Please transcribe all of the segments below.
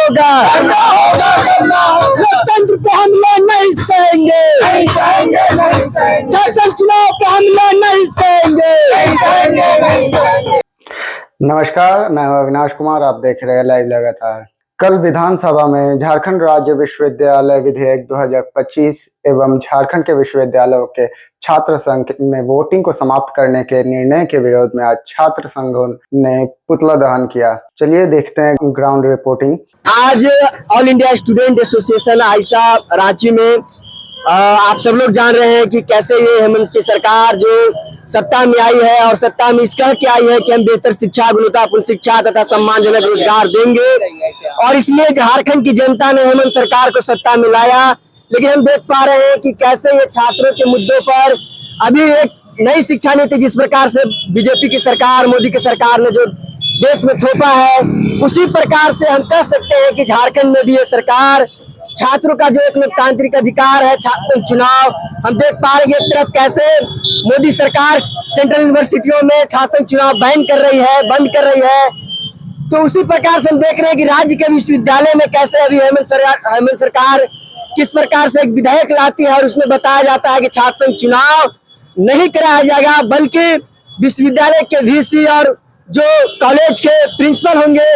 होगा, लोकतंत्र पे हमला नहीं सहेंगे, शासन चुनाव पे हमला नहीं सहेंगे। नमस्कार, मैं हूं अविनाश कुमार। आप देख रहे हैं लाइव लगातार। कल विधानसभा में झारखंड राज्य विश्वविद्यालय विधेयक 2025 एवं झारखंड के विश्वविद्यालयों के छात्र संघ में वोटिंग को समाप्त करने के निर्णय के विरोध में आज छात्र संघों ने पुतला दहन किया। चलिए देखते हैं ग्राउंड रिपोर्टिंग। आज ऑल इंडिया स्टूडेंट एसोसिएशन आइसा रांची में आप सब लोग जान रहे हैं कि कैसे ये हेमंत की सरकार जो सत्ता में आई है और सत्ता में इस कह के आई है कि हम बेहतर शिक्षा, गुणवत्तापूर्ण शिक्षा तथा सम्मानजनक रोजगार देंगे, और इसलिए झारखंड की जनता ने हेमंत सरकार को सत्ता में लाया। लेकिन हम देख पा रहे हैं कि कैसे ये छात्रों के मुद्दों पर अभी एक नई शिक्षा नीति जिस प्रकार से बीजेपी की सरकार, मोदी की सरकार ने जो देश में थोपा है, उसी प्रकार से हम कह सकते हैं कि झारखंड में भी ये सरकार छात्रों का जो एक लोकतांत्रिक अधिकार है छात्र चुनाव, हम देख पा रहे हैं एक तरफ कैसे मोदी सरकार सेंट्रल यूनिवर्सिटियों में छात्र चुनाव बैन कर रही है, बंद कर रही है, तो उसी प्रकार से हम देख रहे हैं कि राज्य के विश्वविद्यालय में कैसे अभी हेमंत सरकार किस प्रकार से एक विधेयक लाती है और उसमें बताया जाता है कि छात्र चुनाव नहीं कराया जाएगा, बल्कि विश्वविद्यालय के वीसी और जो कॉलेज के प्रिंसिपल होंगे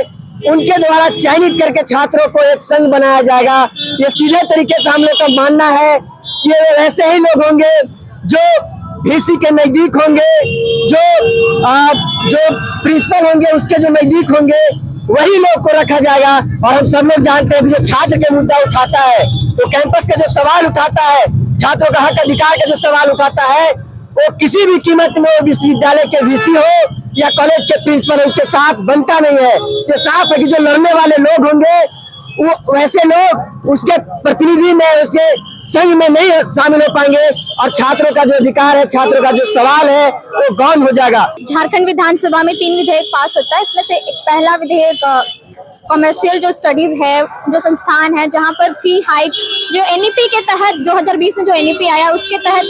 उनके द्वारा चयनित करके छात्रों को एक संघ बनाया जाएगा। ये सीधे तरीके से हम लोग का मानना है कि ये वैसे ही लोग होंगे जो वीसी के नजदीक होंगे, जो प्रिंसिपल होंगे उसके जो नजदीक होंगे वही लोग को रखा जाएगा। और हम सब लोग जानते हैं कि जो छात्र के मुद्दा उठाता है, तो कैंपस का जो सवाल उठाता है, छात्रों का हक अधिकार का जो सवाल उठाता है, वो किसी भी कीमत में विश्वविद्यालय के वीसी हो या कॉलेज के प्रिंसिपल उसके साथ बनता नहीं है। तो साफ है कि जो लड़ने वाले लोग होंगे वो वैसे लोग उसके प्रतिनिधि में, उसके संघ में नहीं शामिल हो पाएंगे और छात्रों का जो अधिकार है, छात्रों का जो सवाल है वो गौण हो जाएगा। झारखंड विधानसभा में 3 विधेयक पास होता है। इसमें से एक पहला विधेयक कॉमर्शियल जो स्टडीज है, जो संस्थान है जहां पर फी हाइक जो एनईपी के तहत 2020 में जो एनईपी आया उसके तहत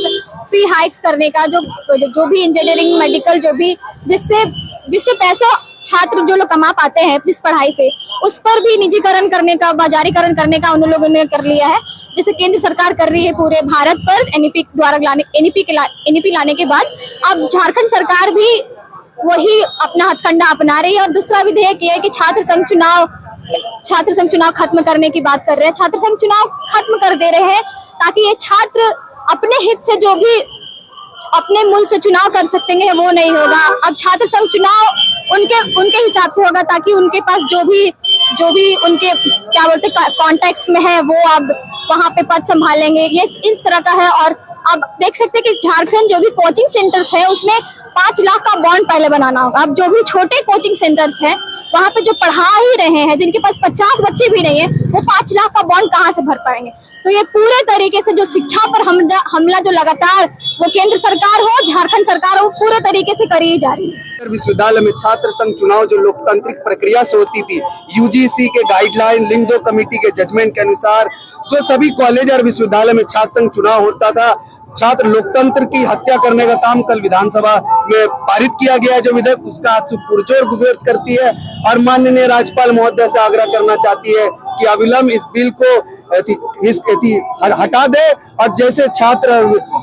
फी हाइक्स करने का, जो भी इंजीनियरिंग, मेडिकल, जो भी जिससे पैसा छात्र जो लोग कमा पाते हैं जिस पढ़ाई से, उस पर भी निजीकरण करने का, बाजारीकरण करने का उन लोगों ने कर लिया है। जैसे केंद्र सरकार कर रही है पूरे भारत पर एनईपी द्वारा एनईपी लाने के बाद अब झारखंड सरकार भी वही अपना हथकंडा अपना रही है। और दूसरा विधेयक ये है कि छात्र संघ चुनाव खत्म करने की बात कर रहे हैं। छात्र संघ चुनाव खत्म कर दे रहे हैं ताकि ये छात्र अपने हित से जो भी अपने मूल से चुनाव कर सकते हैं वो नहीं होगा। अब छात्र संघ चुनाव उनके हिसाब से होगा ताकि उनके पास जो भी उनके क्या बोलते कॉन्टेक्ट्स में है वो अब वहां पे पद संभालेंगे। ये इस तरह का है। और अब देख सकते हैं कि झारखंड जो भी कोचिंग सेंटर्स है उसमें 5 लाख का बॉन्ड पहले बनाना होगा। अब जो भी छोटे कोचिंग सेंटर्स हैं वहां पे जो पढ़ा ही रहे हैं, जिनके पास 50 बच्चे भी नहीं है, वो 5 लाख का बॉन्ड कहाँ से भर पाएंगे। तो ये पूरे तरीके से जो शिक्षा पर हमला जो लगातार वो केंद्र सरकार हो, झारखंड सरकार हो, पूरे तरीके से करी जा रही है। विश्वविद्यालय में छात्र संघ चुनाव जो लोकतांत्रिक प्रक्रिया से होती थी, यूजीसी के गाइडलाइन, लिंग 2 कमेटी के जजमेंट के अनुसार जो सभी कॉलेज और विश्वविद्यालय में छात्र संघ चुनाव होता था, छात्र लोकतंत्र की हत्या करने का काम कल विधानसभा में पारित किया गया है। जो विधेयक उसका आज पुरजोर विरोध करती है और माननीय राज्यपाल महोदय से आग्रह करना चाहती है कि अविलंब इस बिल को हटा दे और जैसे छात्र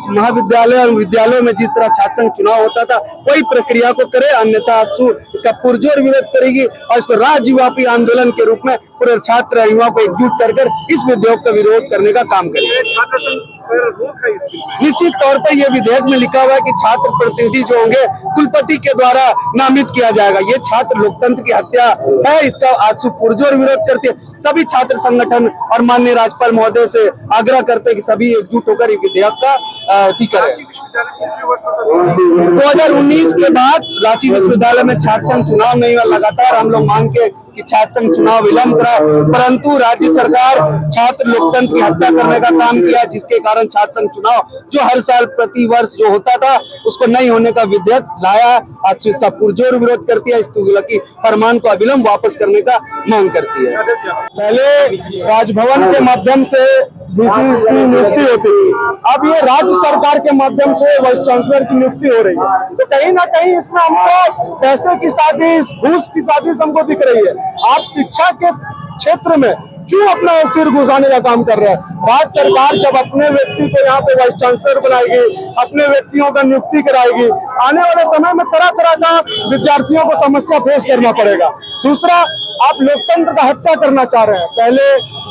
महाविद्यालय और विद्यालयों में जिस तरह छात्र संघ चुनाव होता था वही प्रक्रिया को करे, अन्यथा इसका पुरजोर विरोध करेगी और इसको राज्यव्यापी आंदोलन के रूप में पूरे छात्र युवा को एकजुट कर इस विधेयक का विरोध करने का काम करेगी। निश्चित तौर पर यह विधेयक में लिखा हुआ है कि छात्र प्रतिनिधि जो होंगे कुलपति के द्वारा नामित किया जाएगा। ये छात्र लोकतंत्र की हत्या है, इसका आज पुरजोर विरोध करते सभी छात्र संगठन और माननीय राज्यपाल महोदय से आग्रह करते हैं कि सभी एकजुट होकर इस विधेयक का करें। 2019 के बाद रांची विश्वविद्यालय में छात्र संघ चुनाव नहीं हुआ। लगातार हम लोग मांग के कि छात्र संघ चुनाव विलंब करा, परंतु राज्य सरकार छात्र लोकतंत्र की हत्या करने का काम किया, जिसके कारण छात्र संघ चुनाव जो हर साल प्रति वर्ष जो होता था उसको नहीं होने का विधेयक लाया। आज इसका पुरजोर विरोध करती है, इस तुगलकी फरमान को अविलंब वापस करने का मांग करती है। पहले राजभवन के माध्यम से वीसी की नियुक्ति होती थी, अब ये राज्य सरकार के माध्यम से वाइस चांसलर की नियुक्ति हो रही है। तो कहीं ना कहीं इसमें हमको पैसे की साजिश, घूस की साजिश हमको दिख रही है। आप शिक्षा के क्षेत्र में क्यों अपना सिर घुसाने का काम कर रहा है। राज्य सरकार जब अपने व्यक्ति को यहाँ पे वाइस चांसलर बनाएगी, अपने व्यक्तियों का नियुक्ति कराएगी, आने वाले समय में तरह तरह का विद्यार्थियों को समस्या फेस करना पड़ेगा। दूसरा, आप लोकतंत्र का हत्या करना चाह रहे हैं। पहले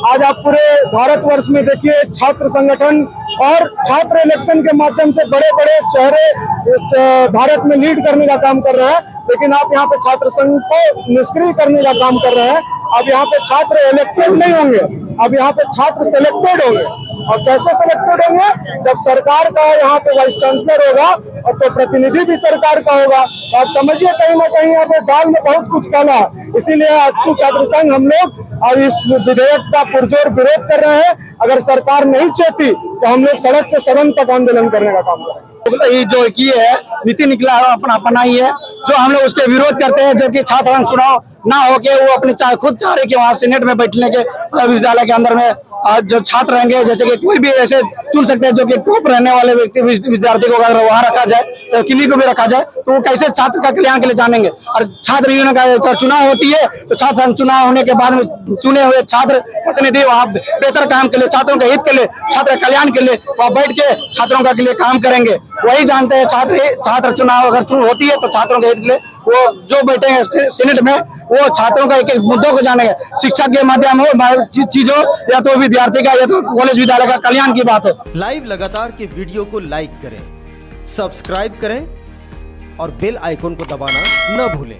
आज आप पूरे भारतवर्ष में देखिए छात्र संगठन और छात्र इलेक्शन के माध्यम से बड़े बड़े चेहरे भारत में लीड करने का काम कर रहे हैं, लेकिन आप यहाँ पे छात्र संघ को निष्क्रिय करने का काम कर रहे हैं। अब यहाँ पे छात्र इलेक्टेड नहीं होंगे, अब यहाँ पे छात्र सिलेक्टेड होंगे। और कैसे सिलेक्टेड होंगे? जब सरकार का यहाँ पे वाइस चांसलर होगा और तो प्रतिनिधि भी सरकार का होगा। तो आप समझिए कहीं ना कहीं यहाँ पे दाल में बहुत कुछ काला है। इसीलिए आजसू छात्र संघ हम लोग और इस विधेयक का पुरजोर विरोध कर रहे हैं। अगर सरकार नहीं चाहती तो हम लोग सड़क से सदन तक आंदोलन करने का काम करेंगे। ये जो की है नीति निकला अपना अपनाई है, जो हम लोग उसके विरोध करते हैं, जबकि छात्र संघ चुनाव ना होके वो अपने खुद चाह रहे कि वहाँ सीनेट में बैठने के विश्वविद्यालय के अंदर में जो छात्र रहेंगे, जैसे कि कोई भी ऐसे चुन सकते हैं जो कि टॉप रहने वाले व्यक्ति विद्यार्थी को अगर वहाँ रखा जाए, किन्हीं को भी रखा जाए, तो वो कैसे छात्र का कल्याण के लिए जानेंगे। और छात्र यूनियन का चुनाव होती है तो छात्र संघ चुनाव होने के बाद में चुने हुए छात्र प्रतिनिधि वहाँ बेहतर काम के लिए, छात्रों के हित के लिए, छात्र कल्याण के लिए वहाँ बैठ के छात्रों के लिए काम करेंगे। वही जानते हैं छात्र चुनाव अगर होती है तो छात्रों के हित के लिए वो जो बैठे हैं सीनेट में, वो छात्रों का एक एक मुद्दों को जानेंगे। शिक्षा के माध्यम हो चीजों, या तो विद्यार्थी का या तो कॉलेज विद्यालय का कल्याण की बात हो। लाइव लगातार के वीडियो को लाइक करें, सब्सक्राइब करें और बेल आइकन को दबाना न भूलें।